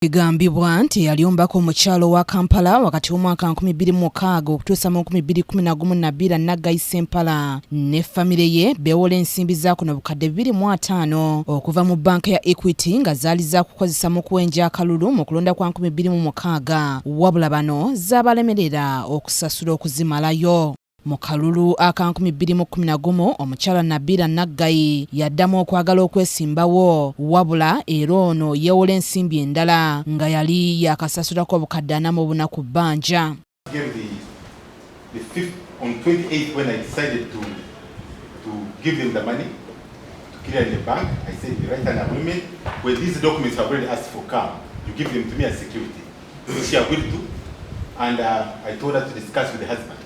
Kigambibwa nti yali omubaka omukyalo wa Kampala wakati w'omwaka 2006 okutuusa mu 2011 Nabilah Nagayi Sempala ne famire ye beewola ensimbi za kuno obukadde 2.5 okuva mu banka ya Equity nga zaali za kukozesa mu kuwenja akalulu mu kulonda kwa 2006 wabula bano zaabalemerera okusasula okuzimalayo. Mu kalulu aka 2011 omukyala Nabilah Nagayi yaddamu okwagala okwesimbawo wabula era ono yeewola ensimbi endala nga yali yakasasulako obukadde 4 mu bunaku bbanja. On 28th, when I decided to give them the money to clear in the bank, I said we write an agreement where these documents have already asked for come. You give them to me as security. So she agreed to, and I told her to discuss with the husband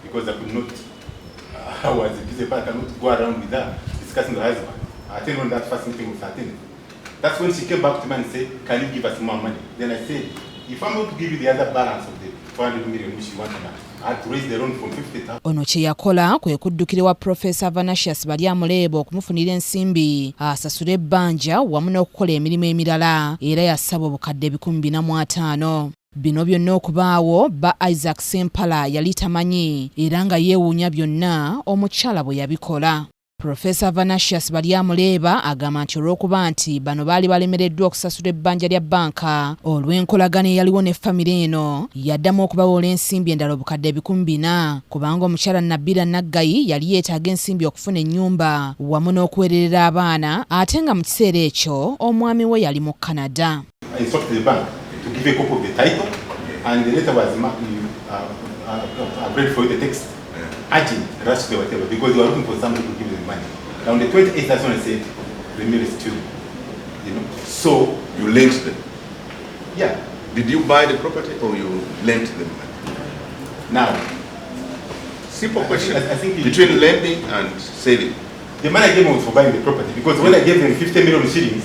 because I could not. I was busy, but I cannot go around with her discussing the husband. I attended on that first meeting with her. That's when she came back to me and said, "Can you give us more money?" Then I said, "If I'm going to give you the other balance of the 400 million which you want now, I had to raise the loan from 50,000." Ono kye yakola kwe kuddukira prof.Baryamubeera okumufunira ensimbi asasule ebbanja wamu n'okukola emirimu emirala era yasaba obukadde 4,450. Bino byonna okubaawo ba Isaac Sempala yali tamanyi era nga yeewuunya byonna omukyala bwe yabikola. prof.Baryamubeera agamba nti olw'okuba nti bano baali balemereddwa okusasula ebbanja lya banka olw'enkolagana eyaliwo ne famire eno yaddamu okubawoola ensimbi endala obukadde 4,000 kubanga omukyala Nabilah Nagayi yali yeetaaga ensimbi okufuna ennyumba wamu n'okuweererera abaana ate nga mu kiseera ekyo omwami we yali mu Canada. To give a copy of the title, and the letter was read for you the text, urgent, rush to whatever, because they were looking for somebody to give them money. Now on the 28th, that's when I said, the mill is still, So you lent them? Yeah. Did you buy the property or you lent them? Now, simple question. I think between lending and selling. The money I gave them was for buying the property, because when I gave them 50 million shillings,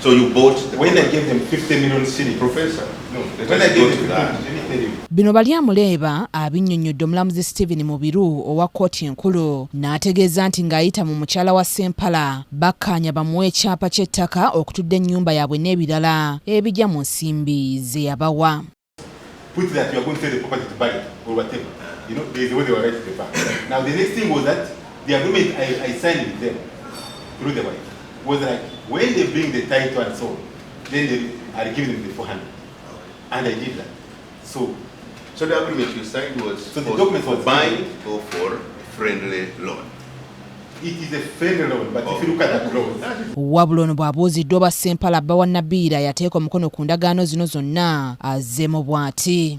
so you bought when I gave them 50 million shillings, Professor? No, when I gave them 50 million, Bino Baryamubeera abinnyonnyodde omulamuzi Stephen Mubiru owa kkooti enkulu n'ategeeza nti ng'ayita mu mukyala wa Sempala bakkaanya bamuwe ekyapa ky'ettaka okutudde ennyumba yaabwe n'ebirala ebijja mu nsimbi ze yabawa. Put that you are going to sell the property to buy it or whatever. There's the way they were right to the bank. Now the next thing was that the agreement I signed with them through the wife was like when they bring the title and so on, then I give them the 400, and I did that. So the agreement you signed was the document for was buying or for friendly loan? It is a friendly loan, but if you look at that loan, wabula ono bw'abuuziddwa oba Sempala bba wa Nabilah yateeka omukono ku ndagaano zino zonna azzeemu bw'ati.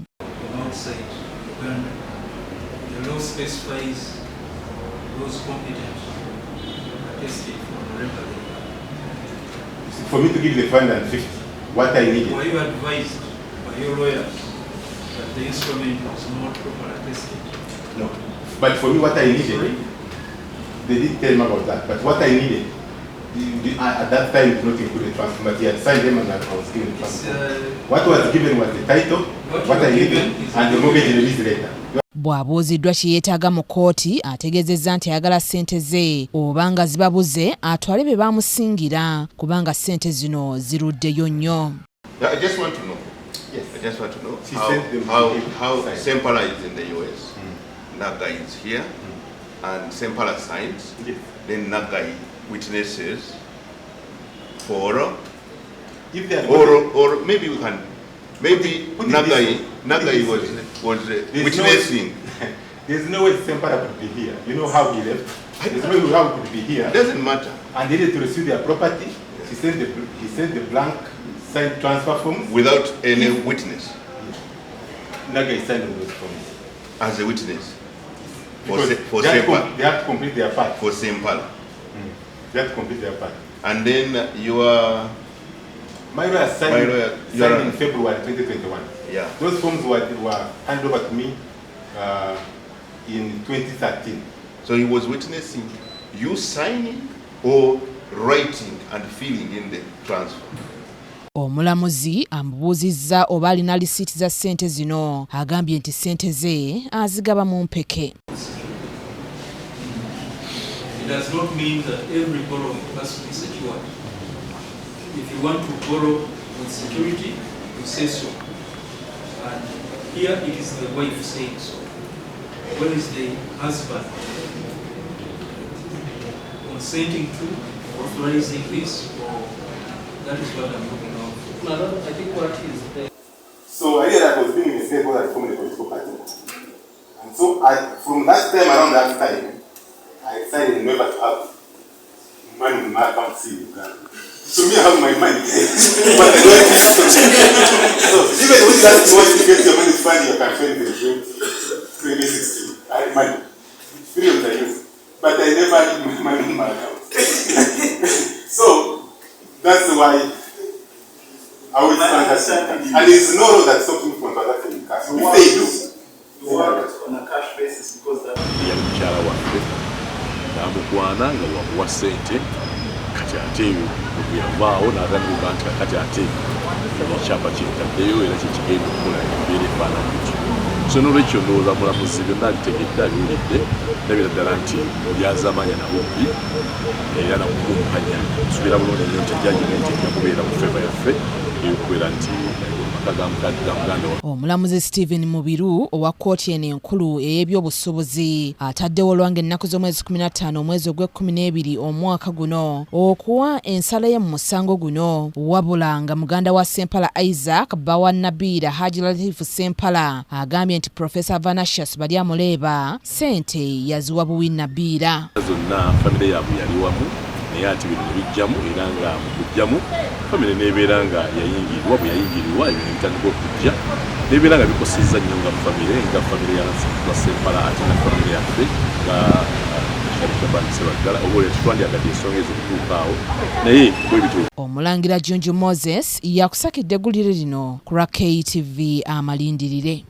For me to give the 550, what I needed. Were you advised by your lawyers that the instrument was not properly attested? No. But for me, what I needed, they didn't tell me about that. But what I needed, at that time, did not include the transfer. But he had signed them and I was given the transfer. What was given was the title, what I needed, and the mortgage release letter. Bw'abuuziddwa kye yeetaaga mu kkooti ategeezezza nti ayagala ssente ze oba nga zibabuze atwale be baamusingira kubanga ssente zino ziruddeyo nnyo. I just want to know. Yes. I just want to know how Sempala is in the US, Nagayi is here, and Sempala signs. Yes. Then Nagayi witnesses for, If they are or maybe we can, maybe Nagayi was witnessing. There's no way Sempala could be here. You know how he left? There's no way how he could be here. It doesn't matter. And they needed to receive their property. He sent the blank signed transfer forms. Without any witness. Nagayi signed on those forms. As a witness. For They have to complete their part. For Sempala. They have to complete their part. And then my lawyer signed in February 2021. Yeah. Those forms were handed over to me in 2013. So he was witnessing you signing or writing and filling in the transfer. Omulamuzi amubuuzizza oba alina lisiiti za ssente zino agambye nti ssente ze azigaba mu mpeke. It does not mean that every borrowing has to be secured. If you want to borrow with security to say so. And here it is the wife saying so. When is the husband consenting to authorizing this, or that is what I'm looking out for? I think what is there. So I hear that I was being misled because I formed a political party. And so from that time, around that time, I decided never to have money in my account in Uganda. So me, I have my money. But I don't have so even when you ask me what you get your money fund, you can spend it in 2016. I had money. Billions I use. But I never had my money in my account. So that's why I always understand. And there's no law that stops me from transacting in cash. If they do, you work on a cash basis because that. Namukwana nga wamuwa ssente kati ate yavaawo n'agamba nti kati ate ekyapa kyentaddeyo era kyekigenda okukola embeera efaanana bityo. So n'olwekyo ndowooza mulamuzi byonna bitegedde abiwulidde nabira ddala nti byazamanya nabombi era nakukumpanya nsuubira bulungi nnyo nti jjajimenti ejja kubeera mu feva yaffe eyokubeera nti Omulamuzi Stephen Mubiru owa kkooti eno enkulu ey'ebyobusuubuzi ataddewo olwange ennaku z'omwezi 15 omwezi ogw'E12 omwaka guno okuwa ensala ye mu musango guno, wabula nga muganda wa Ssempala Isaac bbawa Nabilah Hajji Latif Ssempala agambye nti prof.Baryamubeera ssente yaziwa buwi Nabilah. Zonna famire yaabwe yali wamu naye ati bino bijjamu era nga mu kujjamu famire n'ebeera nga yayingirirwa bwe yayingirirwa ebintu bitandika okujja n'ebeera nga bikosezza nnyo nga famire ya Ssempala ate na famire yaffe nga kyabandisibwa ddala oba olwo tetwandyagadde ensonga ezo okutuukaawo naye bwe bityo. Omulangira Junju Moses yakusakidde eggulire lino ku KTV Amalindirire.